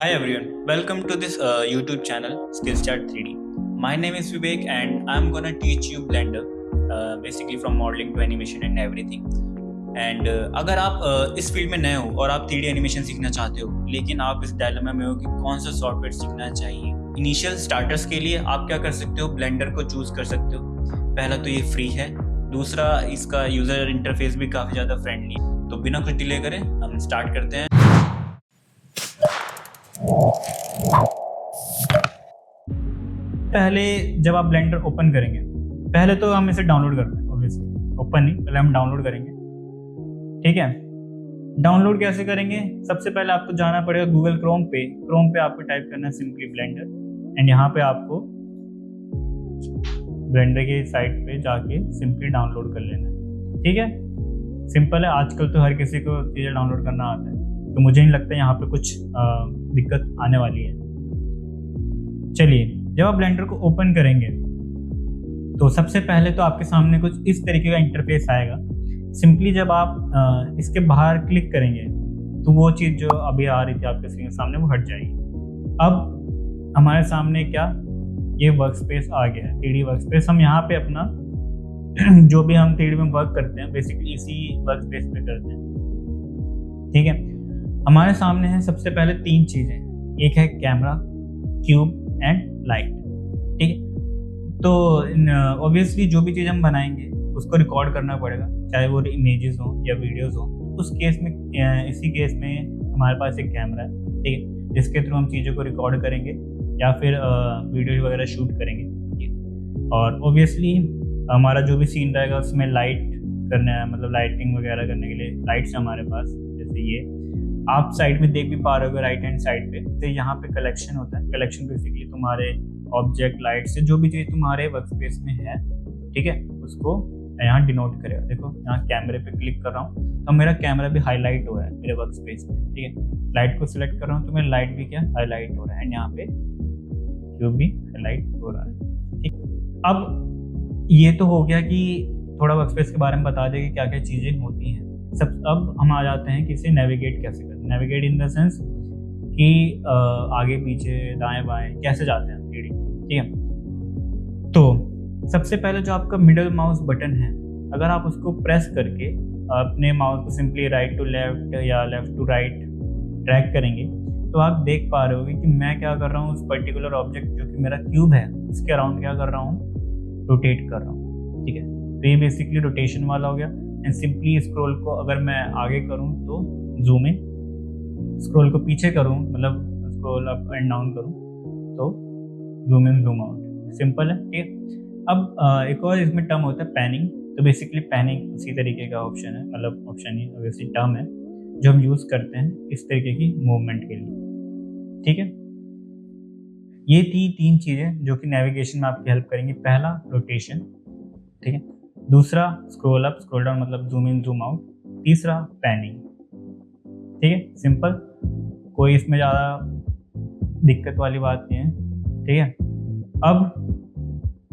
Hi everyone, welcome to this YouTube channel Skillstart 3D. My name is Vivek and I'm gonna teach you Blender, basically from modeling to animation and everything. And अगर आप इस field में नए हो और आप 3D animation सीखना चाहते हो लेकिन आप इस डायलेमा में हो कि कौन सा सॉफ्टवेयर सीखना चाहिए। इनिशियल स्टार्टर्स के लिए आप क्या कर सकते हो, ब्लेंडर को चूज कर सकते हो। पहला तो ये फ्री है, दूसरा इसका यूजर इंटरफेस भी काफ़ी ज़्यादा फ्रेंडली है। तो बिना कुछ डिले करें हम स्टार्ट करते हैं। पहले जब आप ब्लेंडर ओपन करेंगे, पहले तो हम इसे डाउनलोड करते हैं, ऑब्वियसली ओपन नहीं, पहले हम डाउनलोड करेंगे। ठीक है, डाउनलोड कैसे करेंगे? सबसे पहले आपको जाना पड़ेगा गूगल क्रोम पे आपको टाइप करना है सिंपली ब्लेंडर एंड यहाँ पे आपको ब्लेंडर की साइट पे जाके सिंपली डाउनलोड कर लेना है। ठीक है, सिंपल है। आजकल तो हर किसी को चीज़ें डाउनलोड करना आता है, तो मुझे नहीं लगता यहाँ पे कुछ दिक्कत आने वाली है। चलिए, जब आप ब्लेंडर को ओपन करेंगे तो सबसे पहले तो आपके सामने कुछ इस तरीके का इंटरफेस आएगा। सिंपली जब आप इसके बाहर क्लिक करेंगे तो वो चीज़ जो अभी आ रही थी आपके स्क्रीन के सामने वो हट जाएगी। अब हमारे सामने क्या, ये वर्क स्पेस आ गया है, 3D वर्क स्पेस। हम यहाँ पे अपना जो भी हम 3D में वर्क करते हैं बेसिकली इसी वर्क स्पेस पे करते हैं। ठीक है, हमारे सामने है सबसे पहले 3 चीज़ें, एक है कैमरा, क्यूब एंड लाइट। ठीक है, तो ऑब्वियसली जो भी चीज़ हम बनाएंगे उसको रिकॉर्ड करना पड़ेगा, चाहे वो इमेजेस हो या वीडियोस हो। उस केस में इसी केस में हमारे पास एक कैमरा है, ठीक है, जिसके थ्रू हम चीज़ों को रिकॉर्ड करेंगे या फिर वीडियो वगैरह शूट करेंगे। ठीक है, और ऑब्वियसली हमारा जो भी सीन रहेगा उसमें लाइट करना है, मतलब लाइटिंग वगैरह करने के लिए लाइट्स हमारे पास, जैसे ये आप साइड में देख भी पा रहे हो राइट हैंड साइड पे। तो यहाँ पे कलेक्शन होता है, कलेक्शन बेसिकली तुम्हारे ऑब्जेक्ट लाइट से जो भी चीज़ तुम्हारे वर्कस्पेस में है, ठीक है, उसको यहाँ डिनोट करेगा। देखो यहाँ कैमरे पे क्लिक कर रहा हूँ तो मेरा कैमरा भी हाईलाइट हो रहा है मेरे वर्कस्पेस में। ठीक है, लाइट को सिलेक्ट कर रहा हूँ तो मेरा लाइट भी क्या हाईलाइट हो रहा है एंड यहाँ पे क्यूब भी हाईलाइट हो रहा है। ठीक, अब ये तो हो गया कि थोड़ा वर्कस्पेस के बारे में बता दें कि क्या क्या चीज़ें होती हैं। सब अब हम आ जाते हैं कि इसे नेविगेट कैसे करें। नेविगेट इन द सेंस कि आगे पीछे दाएं बाएं कैसे जाते हैं 3D। ठीक है, तो सबसे पहले जो आपका मिडल माउस बटन है, अगर आप उसको प्रेस करके अपने माउस को सिंपली राइट टू लेफ्ट या लेफ्ट टू राइट ड्रैग करेंगे तो आप देख पा रहे होगे कि मैं क्या कर रहा हूँ, उस पर्टिकुलर ऑब्जेक्ट जो कि मेरा क्यूब है उसके अराउंड क्या कर रहा हूँ, रोटेट कर रहा हूँ। ठीक है, तो ये बेसिकली रोटेशन वाला हो गया। एंड सिंपली स्क्रॉल को अगर मैं आगे करूँ तो जूम इन, स्क्रॉल को पीछे करूँ मतलब स्क्रॉल अप एंड डाउन करूँ तो zoom in zoom out, simple है। ठीक है, अब एक और इसमें टर्म होता है पैनिंग। तो बेसिकली पैनिंग उसी तरीके का ऑप्शन है, मतलब ऑप्शन ही ऑब्वियसली टर्म है जो हम यूज़ करते हैं इस तरीके की मूवमेंट के लिए। ठीक है, ये थी 3 चीज़ें जो कि नेविगेशन में आपकी हेल्प करेंगी। पहला रोटेशन, ठीक है, दूसरा स्क्रॉल अप स्क्रॉल डाउन मतलब जूम इन जूम आउट, तीसरा पैनिंग। ठीक है, सिंपल, कोई इसमें ज़्यादा दिक्कत वाली बात नहीं है। ठीक है, अब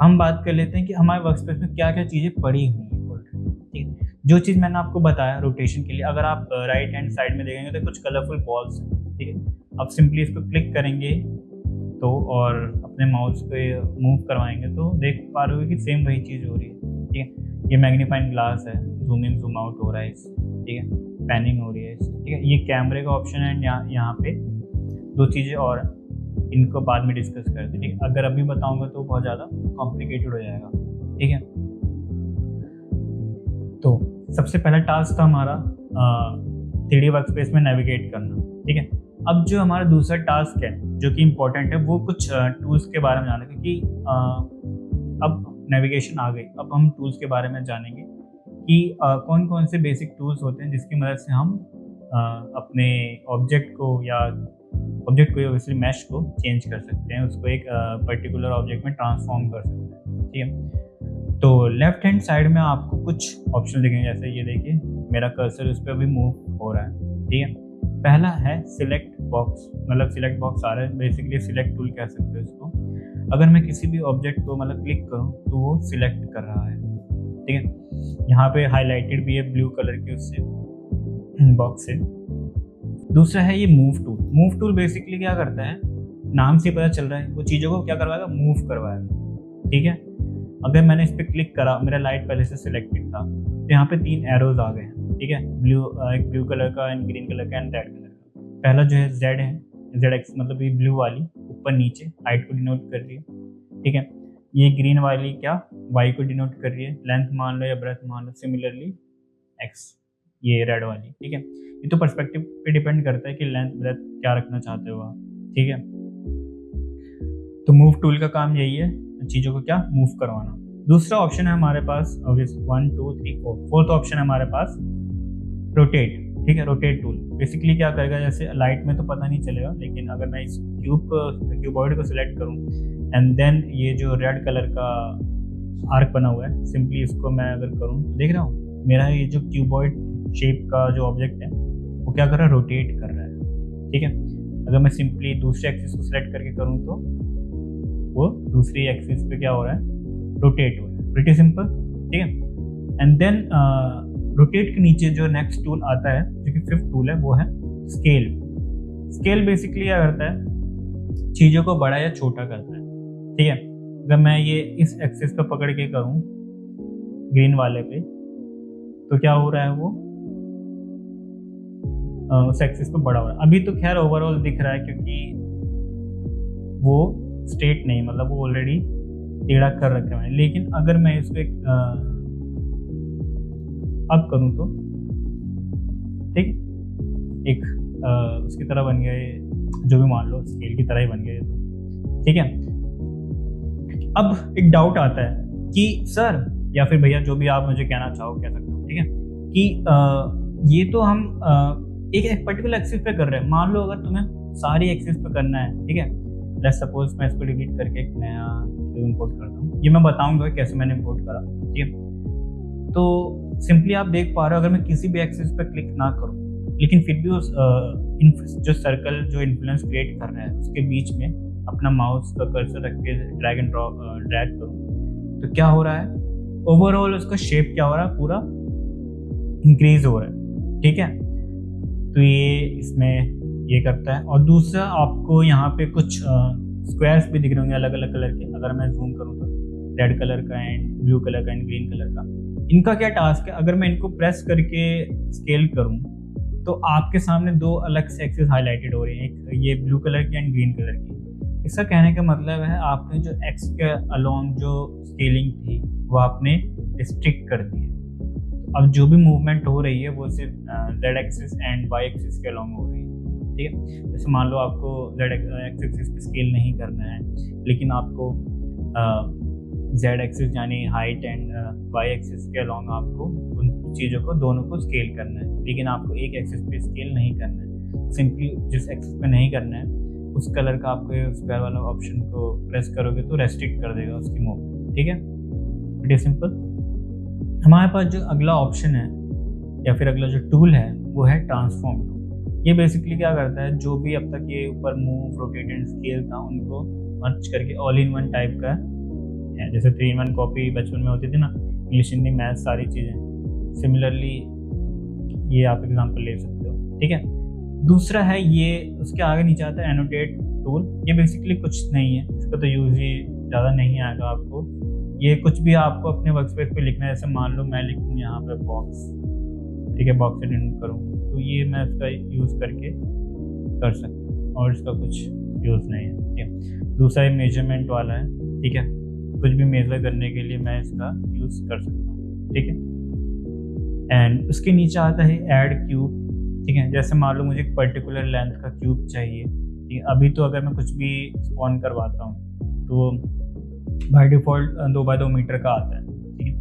हम बात कर लेते हैं कि हमारे वर्कस्पेस में क्या क्या चीज़ें पड़ी हुई हैं ऑलरेडी। ठीक है, जो चीज़ मैंने आपको बताया रोटेशन के लिए, अगर आप राइट हैंड साइड में देखेंगे तो कुछ कलरफुल बॉल्स हैं। ठीक है, आप सिंपली इसको क्लिक करेंगे तो और अपने माउस पे मूव करवाएंगे तो देख पा रहे हो कि सेम वही चीज़ हो रही है। ठीक है, ये मैग्नीफाइंग ग्लास है, जूम इन जूम आउट हो रहा है इससे। ठीक है, पैनिंग हो रही है इससे। ठीक है, ये कैमरे का ऑप्शन है। यहाँ पे 2 चीज़ें और, इनको बाद में डिस्कस करते हैं। ठीक है, अगर अभी बताऊंगा तो बहुत ज़्यादा कॉम्प्लिकेटेड हो जाएगा। ठीक है, तो सबसे पहला टास्क था हमारा 3D वर्कस्पेस में नेविगेट करना। ठीक है, अब जो हमारा दूसरा टास्क है जो कि इम्पोर्टेंट है वो कुछ टूल्स के बारे में जानना, क्योंकि अब नेविगेशन आ गई, अब हम टूल्स के बारे में जानेंगे कि कौन कौन से बेसिक टूल्स होते हैं जिसकी मदद से हम अपने ऑब्जेक्ट को ऑब्वियसली मैश को चेंज कर सकते हैं, उसको एक पर्टिकुलर ऑब्जेक्ट में ट्रांसफॉर्म कर सकते हैं। ठीक है, तो लेफ्ट हैंड साइड में आपको कुछ ऑप्शन दिखेंगे, जैसे ये देखिए मेरा कर्सर उस पर अभी मूव हो रहा है। ठीक है, पहला है सिलेक्ट बॉक्स, मतलब सिलेक्ट बॉक्स आ रहा है, बेसिकली सिलेक्ट टूल कह सकते हो इसको। अगर मैं किसी भी ऑब्जेक्ट को मतलब क्लिक करूँ तो वो सिलेक्ट कर रहा है। ठीक है, यहाँ पे हाईलाइटेड भी है ब्लू कलर की उससे बॉक्स से। दूसरा है ये move tool. Move tool basically क्या करता है, नाम से पता चल रहा है, वो चीज़ों को क्या करवाएगा, मूव करवाएगा। ठीक है, अगर मैंने इस पर क्लिक करा, मेरा लाइट पहले से सिलेक्टेड था, तो यहाँ पे 3 एरोज आ गए हैं। ठीक है, एक ब्लू कलर का एंड ग्रीन कलर का एंड रेड कलर का। पहला जो है जेड है, जेड एक्स मतलब ये ब्लू वाली ऊपर नीचे हाइट को डिनोट कर रही है। ठीक है, ये ग्रीन वाली क्या वाई को डिनोट कर रही है, लेंथ मान लो या ब्रेथ मान लो, सिमिलरली एक्स ये रेड वाली। ठीक है, ये तो पर्सपेक्टिव पे डिपेंड करता है कि लेंथ ब्रेथ क्या रखना चाहते हो आप। ठीक है, तो मूव टूल का काम यही है, चीज़ों को क्या मूव करवाना। दूसरा ऑप्शन है हमारे पास 1 2 3 4, फोर्थ ऑप्शन है हमारे पास रोटेट। ठीक है, रोटेट टूल बेसिकली क्या करेगा, जैसे लाइट में तो पता नहीं चलेगा, लेकिन अगर मैं इस क्यूबॉइड को सिलेक्ट करूँ एंड देन ये जो रेड कलर का आर्क बना हुआ है, सिंपली इसको मैं अगर करूँ तो देख रहा हूँ मेरा ये जो क्यूबॉइड शेप का जो ऑब्जेक्ट है वो क्या कर रहा है, रोटेट कर रहा है। ठीक है, अगर मैं सिंपली दूसरे एक्सिस को सिलेक्ट करके करूँ तो वो दूसरी एक्सिस पे क्या हो रहा है, रोटेट हो रहा है। Pretty simple. ठीक है, एंड देन रोटेट के नीचे जो नेक्स्ट टूल आता है जो कि 5th टूल है वो है स्केल। स्केल बेसिकली क्या करता है, चीज़ों को बड़ा या छोटा करता है। ठीक है, अगर मैं ये इस एक्सिस पे पकड़ के करूँ ग्रीन वाले पे, तो क्या हो रहा है, वो उस एक्सिस पे बड़ा हो रहा है। अभी तो खैर ओवरऑल दिख रहा है क्योंकि वो स्ट्रेट नहीं, मतलब वो ऑलरेडी टेढ़ा कर रखा है। लेकिन अगर मैं इसको एक अब करूँ तो ठीक एक उसकी तरह बन गया ये, जो भी मान लो स्केल की तरह ही बन गया ये तो। ठीक है, अब एक डाउट आता है कि सर या फिर भैया जो भी आप मुझे कहना चाहो कह सकते हो। ठीक है, कि ये तो हम एक पर्टिकुलर एक्सिस पे कर रहे हैं, मान लो अगर तुम्हें सारी एक्सिस पे करना है। ठीक है, लेट्स सपोज मैं इसको डिलीट करके एक नया इंपोर्ट करता हूँ, ये मैं बताऊंगा कैसे मैंने इंपोर्ट करा। ठीक है, तो सिंपली आप देख पा रहे हो, अगर मैं किसी भी एक्सिस पे क्लिक ना करूँ लेकिन फिर भी उस जो सर्कल जो इन्फ्लुएंस क्रिएट कर रहा है उसके बीच में अपना माउस का कर्सर रख के ड्रैग एंड ड्रैग करूँ तो क्या हो रहा है, ओवरऑल उसका शेप क्या हो रहा है, पूरा इंक्रीज हो रहा है। ठीक है, तो ये इसमें ये करता है। और दूसरा आपको यहाँ पे कुछ स्क्वायर्स भी दिख रहे होंगे अलग अलग कलर के, अगर मैं जूम करूँ तो रेड कलर का एंड ब्लू कलर का एंड ग्रीन कलर का। इनका क्या टास्क है, अगर मैं इनको प्रेस करके स्केल करूँ तो आपके सामने 2 अलग से एक्सिस हाईलाइटेड हो रही हैं, एक ये ब्लू कलर की एंड ग्रीन कलर की। इसका कहने का मतलब है आपने जो एक्स के अलोंग जो स्केलिंग थी वो आपने रिस्ट्रिक्ट कर दी है। अब जो भी मूवमेंट हो रही है वो सिर्फ Z axis and Y axis के अलोंग हो रही है। ठीक है, जैसे मान लो आपको जेड एक्सिस पे स्केल नहीं करना है, लेकिन आपको जेड एक्सिस यानी हाइट एंड वाई एक्सिस के अलोंग आपको उन चीज़ों को दोनों को स्केल करना है, लेकिन आपको एक एक्सिस पे स्केल नहीं करना है। सिंपली जिस एक्सिस पे नहीं करना है उस कलर का आपको स्क्वायर वाला ऑप्शन को प्रेस करोगे तो रेस्ट्रिक्ट कर देगा उसकी मूवमेंट। ठीक है, इट इज सिंपल। हमारे पास जो अगला ऑप्शन है या फिर अगला जो टूल है वो है ट्रांसफॉर्म टूल। ये बेसिकली क्या करता है, जो भी अब तक ये ऊपर मूव रोटेट एंड स्केल था उनको मर्ज करके ऑल इन वन टाइप का है। जैसे 3-in-1 कॉपी बचपन में होती थी ना, इंग्लिश हिंदी मैथ सारी चीज़ें, सिमिलरली ये आप एग्जांपल ले सकते हो। ठीक है, दूसरा है ये उसके आगे नीचे आता है एनोटेट टूल। ये बेसिकली कुछ नहीं है, इसका तो यूज ही ज़्यादा नहीं आएगा आपको। ये कुछ भी आपको अपने वर्क स्पेस पे लिखना है, जैसे मान लो मैं लिखूँ यहाँ पे बॉक्स। ठीक है, बॉक्स से डिनोट करूँ तो ये मैं इसका यूज़ करके कर सकता हूँ और इसका कुछ यूज़ नहीं है। ठीक है, दूसरा ये मेजरमेंट वाला है। ठीक है, कुछ भी मेजर करने के लिए मैं इसका यूज़ कर सकता हूँ। ठीक है, एंड उसके नीचे आता है ऐड क्यूब। ठीक है, जैसे मान लो मुझे एक पर्टिकुलर लेंथ का क्यूब चाहिए। ठीक है, अभी तो अगर मैं कुछ भी स्पॉन करवाता हूँ तो बाय डिफ़ॉल्ट 2x2 मीटर का आता है। ठीक है,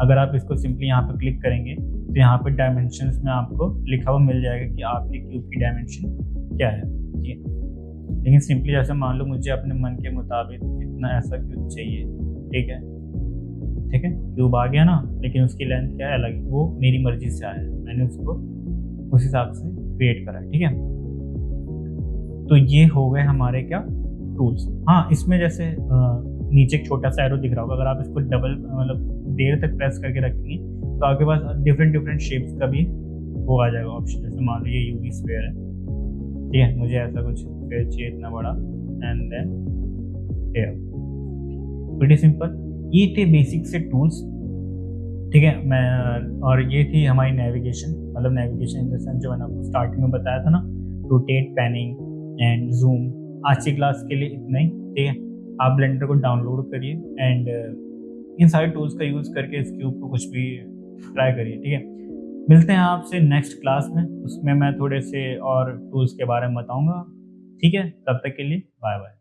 अगर आप इसको सिंपली यहाँ पे क्लिक करेंगे तो यहाँ पे डायमेंशंस में आपको लिखा हुआ मिल जाएगा कि आपके क्यूब की डायमेंशन क्या है। ठीक है, लेकिन सिंपली जैसे मान लो मुझे अपने मन के मुताबिक इतना ऐसा क्यूब चाहिए। ठीक है, ठीक है, क्यूब आ गया ना, लेकिन उसकी लेंथ क्या है अलग, वो मेरी मर्जी से आया, मैंने उसको उस हिसाब से क्रिएट करा। ठीक है, तो ये हो गए हमारे क्या टूल्स। हाँ, इसमें जैसे नीचे एक छोटा सा एरो दिख रहा होगा, अगर आप इसको डबल मतलब देर तक प्रेस करके रखेंगे तो आपके पास डिफरेंट शेप्स का भी वो आ जाएगा ऑप्शन। जैसे मान लो ये यूवी स्क्वायर है, ठीक है, मुझे ऐसा कुछ स्क्वेयर चाहिए इतना बड़ा, and then here. Pretty simple. ये थे बेसिक से टूल्स, ठीक है। मैं और ये थी हमारी नेविगेशन, मतलब नेविगेशन इन द सेंस जो मैंने आपको स्टार्टिंग में बताया था ना, रोटेट, पैनिंग एंड जूम। आज की क्लास के लिए इतना ही, ठीक है। आप ब्लेंडर को डाउनलोड करिए एंड इन सारे टूल्स का यूज़ करके इस क्यूब को कुछ भी ट्राई करिए, ठीक है। मिलते हैं आपसे नेक्स्ट क्लास में, उसमें मैं थोड़े से और टूल्स के बारे में बताऊंगा, ठीक है। तब तक के लिए बाय बाय।